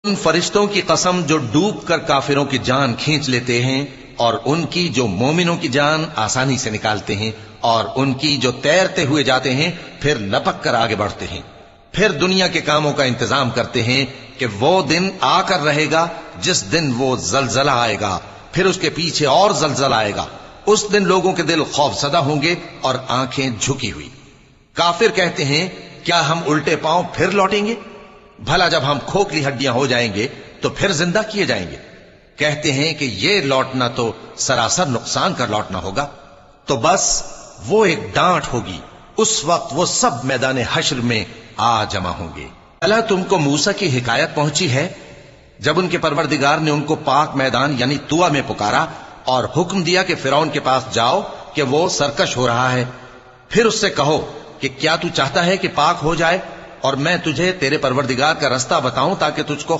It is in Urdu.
ان فرشتوں کی قسم جو ڈوب کر کافروں کی جان کھینچ لیتے ہیں اور ان کی جو مومنوں کی جان آسانی سے نکالتے ہیں اور ان کی جو تیرتے ہوئے جاتے ہیں پھر لپک کر آگے بڑھتے ہیں، پھر دنیا کے کاموں کا انتظام کرتے ہیں کہ وہ دن آ کر رہے گا جس دن وہ زلزلہ آئے گا، پھر اس کے پیچھے اور زلزلہ آئے گا، اس دن لوگوں کے دل خوف زدہ ہوں گے اور آنکھیں جھکی ہوئی۔ کافر کہتے ہیں کیا ہم الٹے پاؤں پھر لوٹیں گے؟ بھلا جب ہم کھوکھلی ہڈیاں ہو جائیں گے تو پھر زندہ کیے جائیں گے؟ کہتے ہیں کہ یہ لوٹنا تو سراسر نقصان کر لوٹنا ہوگا۔ تو بس وہ ایک ڈانٹ ہوگی، اس وقت وہ سب میدان حشر میں آ جمع ہوں گے۔ اللہ تم کو موسیٰ کی حکایت پہنچی ہے جب ان کے پروردگار نے ان کو پاک میدان یعنی طوٰ میں پکارا اور حکم دیا کہ فرعون کے پاس جاؤ کہ وہ سرکش ہو رہا ہے، پھر اس سے کہو کہ کیا تو چاہتا ہے کہ پاک ہو جائے اور میں تجھے تیرے پروردگار کا رستہ بتاؤں تاکہ تجھ کو